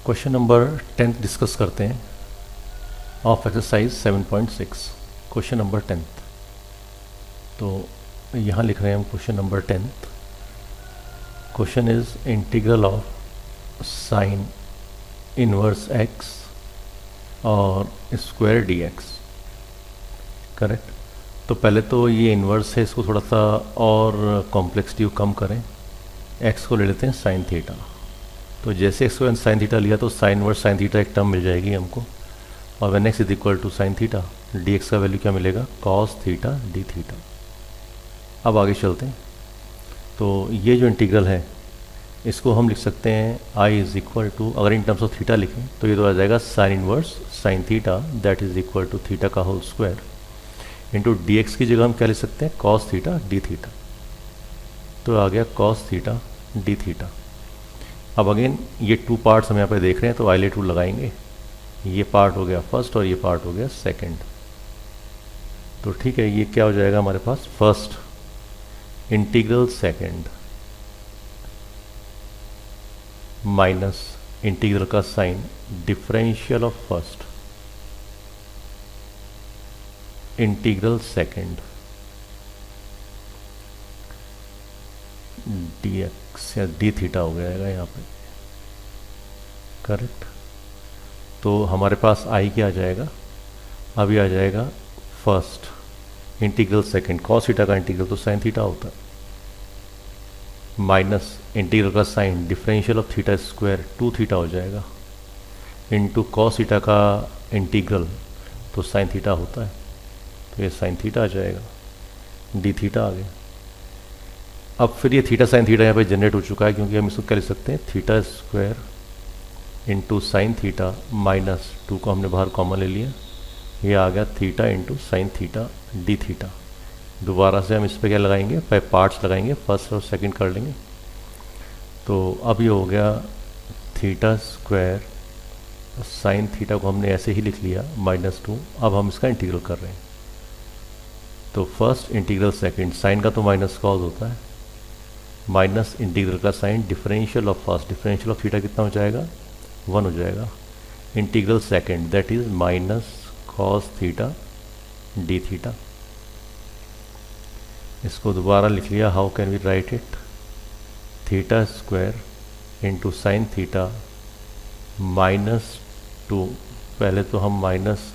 Question number 10 discuss करते हैं of exercise 7.6। Question number 10। तो यहाँ लिख रहे हैं हम question number 10। Question is integral of sine inverse x और स्क्वायर डी एक्स। करेक्ट। तो पहले तो ये इन्वर्स है, इसको थोड़ा सा और कॉम्प्लेक्सिटी कम करें। एक्स को ले लेते हैं साइन थीटा। तो जैसे एक्स को साइन थीटा लिया तो साइन वर्स साइन थीटा एक टर्म मिल जाएगी हमको, और when x is equal to sine theta d x का वैल्यू क्या मिलेगा, कॉस थीटा डी थीटा। अब आगे चलते हैं। तो ये जो इंटीग्रल है इसको हम लिख सकते हैं आई इज इक्वल टू, अगर इन टर्म्स ऑफ थीटा लिखें तो ये तो आ जाएगा sine inverse sine theta that is equal to theta का whole square into d x की जगह हम क्या लिख सकते हैं, कॉस थीटा डी थीटा। तो आ गया कॉस थीटा डी थीटा। अब अगेन ये टू पार्ट्स हम यहाँ पे देख रहे हैं तो आइलेट रूल लगाएंगे। ये पार्ट हो गया फर्स्ट और ये पार्ट हो गया सेकंड। तो ठीक है, ये क्या हो जाएगा हमारे पास, first integral second minus integral का sign differential of first integral second d x या डी थीटा हो जाएगा यहाँ पे। करेक्ट। तो हमारे पास आई क्या आ जाएगा, अभी आ जाएगा first integral second cos theta का इंटीग्रल तो साइन थीटा होता है, माइनस इंटीग्रल का sign differential of theta square two theta हो जाएगा, इनटू कॉस थीटा का इंटीग्रल तो साइन थीटा होता है, तो ये साइन थीटा आ जाएगा, डी थीटा आ गया। अब फिर ये थीटा साइन थीटा यहाँ पे जनरेट हो चुका है, क्योंकि हम इसको क्या लिख सकते हैं, theta square into sine theta minus to को हमने बाहर कॉमन ले लिया, ये आ गया theta into sine theta d theta. दोबारा से हम इस पर क्या लगाएंगे, पार्ट्स लगाएंगे, फर्स्ट और सेकंड कर लेंगे। तो अब ये हो गया थीटा स्क्वायर साइन थीटा को हमने ऐसे ही लिख लिया माइनस टू। अब हम इसका इंटीग्रल कर रहे हैं। तो फर्स्ट इंटीग्रल सेकंड, साइन का तो माइनस कॉस होता है, माइनस इंटीग्रल का sign differential of first, differential of theta कितना हो जाएगा, 1 हो जाएगा, integral second that is minus cos theta d theta. इसको दोबारा लिख लिया, how can we write it, theta square into sine theta minus two, पहले तो हम माइनस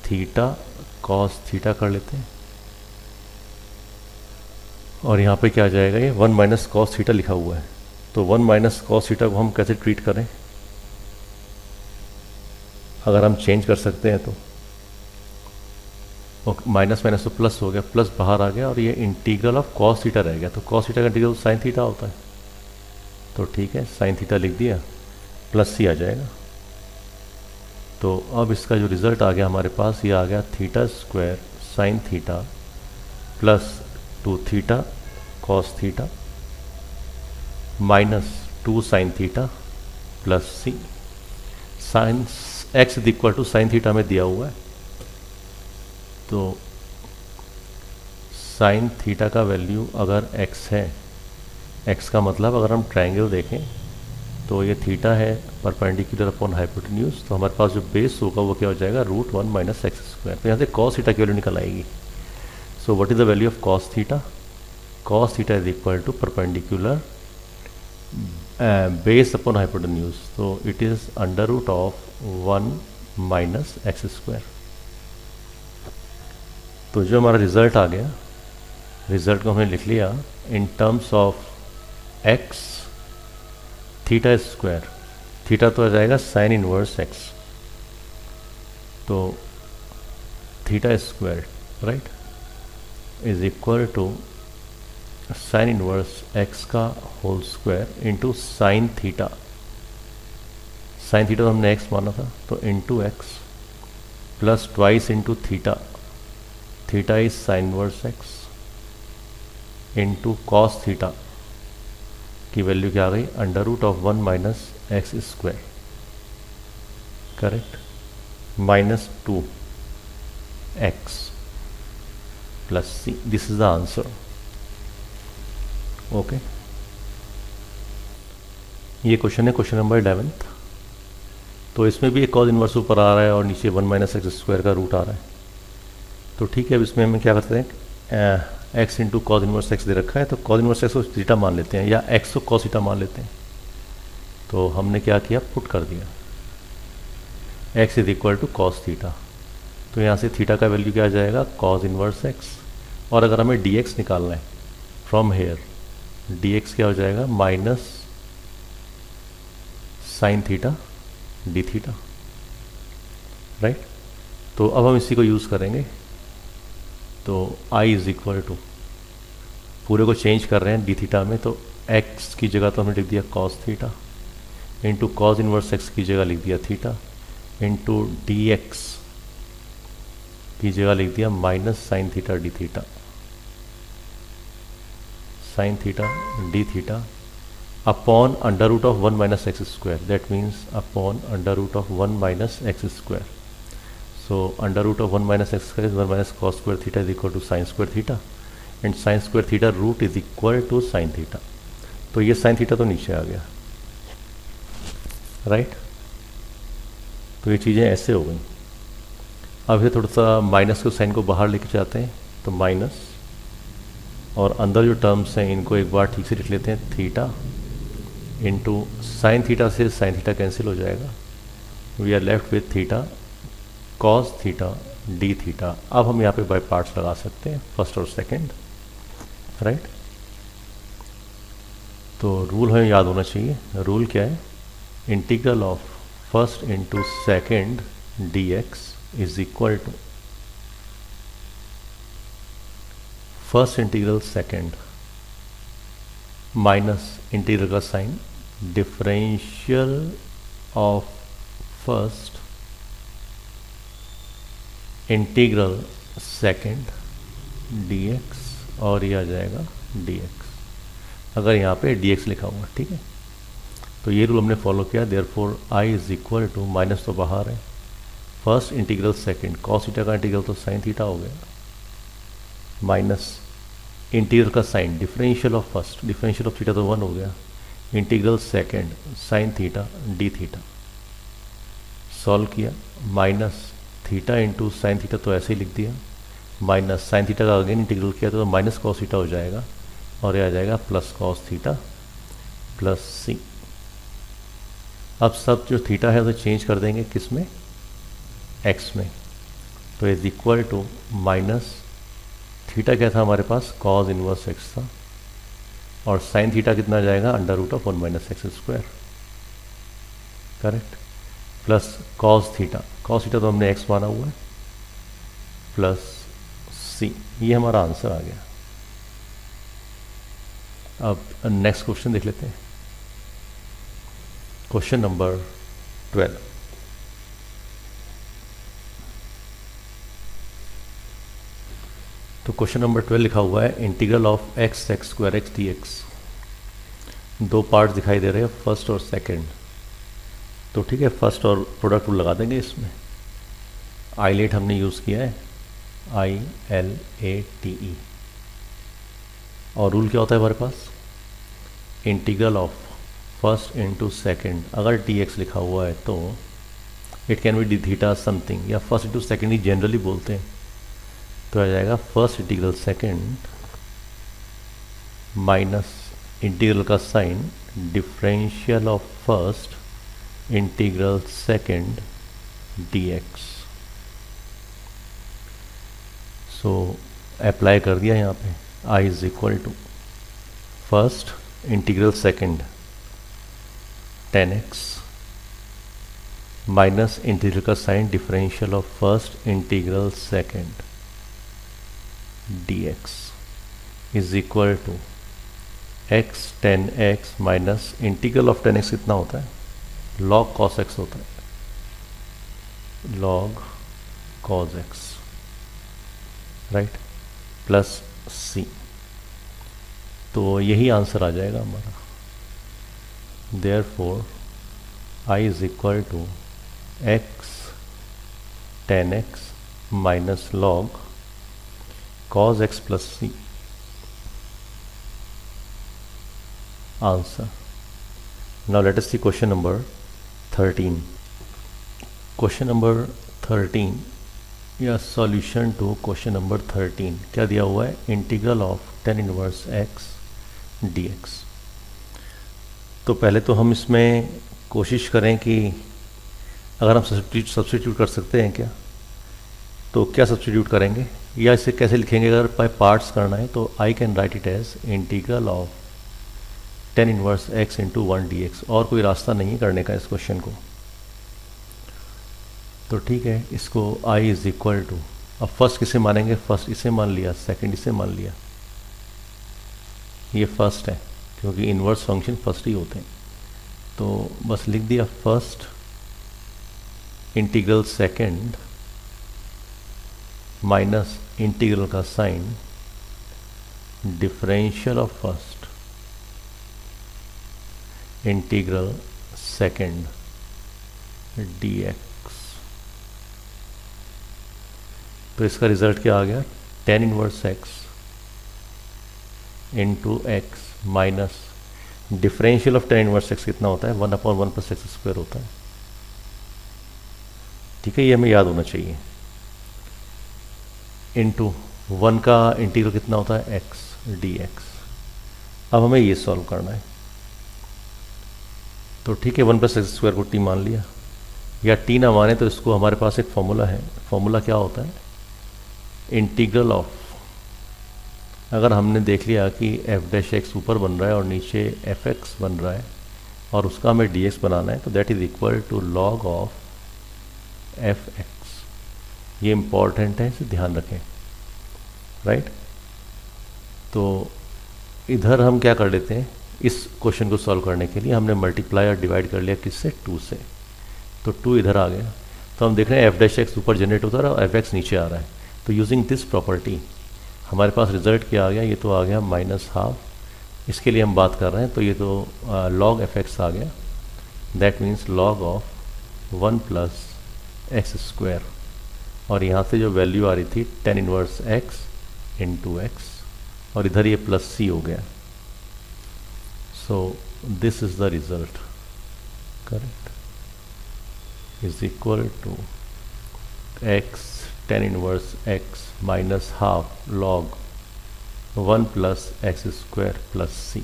थीटा कॉस थीटा कर लेते हैं, और यहाँ पे क्या आ जाएगा, ये 1 माइनस कॉस थीटा लिखा हुआ है। तो 1 माइनस कॉस थीटा को हम कैसे ट्रीट करें, अगर हम चेंज कर सकते हैं तो माइनस माइनस तो प्लस हो गया, प्लस बाहर आ गया, और ये इंटीग्रल ऑफ कॉस थीटा रह गया। तो कॉस थीटा का इंटीग्रल साइन थीटा होता है, तो ठीक है साइन थीटा लिख दिया, प्लस ही आ जाएगा। तो अब इसका जो रिज़ल्ट आ गया हमारे पास, ये आ गया theta square sine theta plus two theta cos theta minus two sine theta plus C. Sine x is equal to sine theta में दिया हुआ है, तो साइन थीटा का वैल्यू अगर एक्स है, एक्स का मतलब अगर हम ट्रायंगल देखें तो ये थीटा है परपेंडिकुलर अपॉन हाइपोटेन्यूज, तो हमारे पास जो बेस होगा वो क्या हो जाएगा, √1 माइनस एक्स स्क्वायर। तो यहाँ से कॉस थीटा की वैल्यू निकल आएगी। So what is the value of cos theta, cos theta is equal to perpendicular base upon hypotenuse, तो it is √1 minus x square. तो जो हमारा रिजल्ट आ गया, रिजल्ट को हमने लिख लिया in terms of x theta square, theta तो आ जाएगा साइन इनवर्स एक्स, तो theta square right is equal to sine inverse x का whole square into sine theta, sine theta तो हमने एक्स माना था, तो into x plus twice into theta, theta is sine inverse x into cos theta की value क्या आ गई, √1 minus x square. Correct, minus 2 x plus C, this is the answer. Okay, ये क्वेश्चन है क्वेश्चन नंबर 11। तो इसमें भी एक कॉज इन्वर्स ऊपर आ रहा है और नीचे 1 माइनस एक्स स्क्वायर का रूट आ रहा है। तो ठीक है, अब इसमें हमें क्या करते हैं, x into cos inverse x दे रखा है, तो कॉज इन्वर्स एक्स को थीटा मान लेते हैं या एक्स को कॉस थीटा मान लेते हैं। तो हमने क्या किया, पुट कर दिया x is equal to cos theta. तो यहाँ से थीटा का वैल्यू क्या आ जाएगा, कॉज इन्वर्स एक्स। और अगर हमें डी एक्स निकालना है फ्रॉम हेयर, डी एक्स क्या हो जाएगा, minus sine theta d theta, right. तो अब हम इसी को यूज़ करेंगे। तो I इज़ इक्वल टू, पूरे को चेंज कर रहे हैं डी थीटा में, तो x की जगह तो हमने लिख दिया cos theta, into cos inverse x की जगह लिख दिया थीटा, इंटू डी एक्स की जगह लिख दिया minus sine theta d theta, sine theta d theta upon under root of 1 minus x square, that means upon under root of 1 minus x square. So under root of 1 minus x square is 1 minus cos square theta is equal to sin square theta, and sin square theta root is equal to sin theta। तो ये sin theta तो नीचे आ गया, right. तो ये चीज़ें ऐसे हो गई। अब ये थोड़ा सा माइनस को साइन को बाहर लेके जाते हैं, तो माइनस, और अंदर जो टर्म्स हैं इनको एक बार ठीक से लिख लेते हैं, थीटा इंटू साइन थीटा से साइन थीटा कैंसिल हो जाएगा, we are left with theta cos theta d theta. अब हम यहाँ पे बाय पार्ट्स लगा सकते हैं, फर्स्ट और सेकंड, राइट। तो रूल हमें याद होना चाहिए। रूल क्या है, integral of first into second d x is equal to first integral second minus integral का sign differential of first integral second dx, और ये आ जाएगा dx, अगर यहाँ पे dx लिखा हुआ, ठीक है। तो ये रूल हमने फॉलो किया, therefore I is equal to, minus तो बाहर है, first integral second cos theta का इंटीग्रल तो साइन थीटा हो गया, माइनस इंटीग्रल का sign differential of first, differential of theta तो 1 हो गया, integral second sine theta d theta, solve किया, minus theta into sine theta तो ऐसे ही लिख दिया, माइनस साइन थीटा का अगेन इंटीग्रल किया तो माइनस कॉस थीटा हो जाएगा, और ये आ जाएगा प्लस कॉस थीटा प्लस सी। अब सब जो थीटा है उसे चेंज कर देंगे किस में, एक्स में। तो is equal to minus theta क्या था हमारे पास, कॉज इनवर्स एक्स था, और साइन थीटा कितना आ जाएगा, under root of 1 minus x square, correct, plus cos theta तो हमने x माना हुआ है, प्लस c, ये हमारा आंसर आ गया। अब नेक्स्ट क्वेश्चन देख लेते हैं, क्वेश्चन नंबर 12। तो क्वेश्चन नंबर 12 लिखा हुआ है, integral of x square x D x. दो पार्ट दिखाई दे रहे हैं, फर्स्ट और सेकंड। तो ठीक है, फर्स्ट और प्रोडक्ट रूल लगा देंगे इसमें। आईलेट हमने यूज़ किया है, ILATE, और रूल क्या होता है हमारे पास, integral of first into second, अगर dx लिखा हुआ है तो it can be d theta something, या फर्स्ट इंटू सेकेंड ही जनरली बोलते हैं, तो आ जाएगा first integral second minus integral का sign differential of first integral second dx। So apply कर दिया यहाँ पे, I is equal to first integral second 10x minus integral का sign differential of first integral second dx is equal to x 10x minus integral of 10x कितना होता है, log cos x होता है, log cos x, right, plus c। तो यही answer आ जाएगा हमारा। Therefore I is equal to x 10x minus log cos x plus c, answer. Now let us see question number 13. Question number 13 या solution to question number 13 क्या दिया हुआ है, integral of tan inverse x dx। तो पहले तो हम इसमें कोशिश करें कि अगर हम सब्स्टिट्यूट कर सकते हैं क्या, तो क्या सब्स्टिट्यूट करेंगे या इसे कैसे लिखेंगे। अगर बाय पार्ट्स करना है तो I can write it as integral of tan inverse x into 1 dx। और कोई रास्ता नहीं है करने का इस क्वेश्चन को। तो ठीक है, इसको i इज इक्वल टू, अब फर्स्ट किसे मानेंगे, फर्स्ट इसे मान लिया, सेकंड इसे मान लिया, ये फर्स्ट है क्योंकि इनवर्स फंक्शन फर्स्ट ही होते हैं। तो बस लिख दिया first integral second minus integral का sign differential of first integral second dx। तो इसका रिजल्ट क्या आ गया, tan inverse x into x minus differential of tan inverse x कितना होता है, 1/1 प्लस एक्स स्क्वायर होता है। ठीक है, ये हमें याद होना चाहिए। इंटू 1 का इंटीग्रल कितना होता है, x dx। अब हमें ये सॉल्व करना है। तो ठीक है, 1 प्लस एक्स स्क्वायर को t मान लिया, या t ना माने तो इसको हमारे पास एक फॉर्मूला है। फॉर्मूला क्या होता है, इंटीग्रल ऑफ, अगर हमने देख लिया कि f डैश एक्स ऊपर बन रहा है और नीचे एफ एक्स बन रहा है और उसका हमें dx बनाना है, तो that is equal to log of f x. ये इम्पॉर्टेंट है, इसे ध्यान रखें, राइट। तो इधर हम क्या कर लेते हैं, इस क्वेश्चन को सॉल्व करने के लिए हमने मल्टीप्लाई और डिवाइड कर लिया किससे, 2 से। तो 2 इधर आ गया। तो हम देख रहे हैं एफ डैश एक्स ऊपर जनरेट होता है और एफ एक्स नीचे आ रहा है। तो यूजिंग दिस प्रॉपर्टी हमारे पास रिजल्ट क्या आ गया, ये तो आ गया -12। इसके लिए हम बात कर रहे हैं तो ये तो लॉग एफ एक्स आ गया। That means log of 1 plus x square, और यहाँ से जो वैल्यू आ रही थी tan inverse x into x, और इधर ये प्लस सी हो गया। So this is the result, correct, is equal to x tan inverse x minus half log 1 plus x square plus C.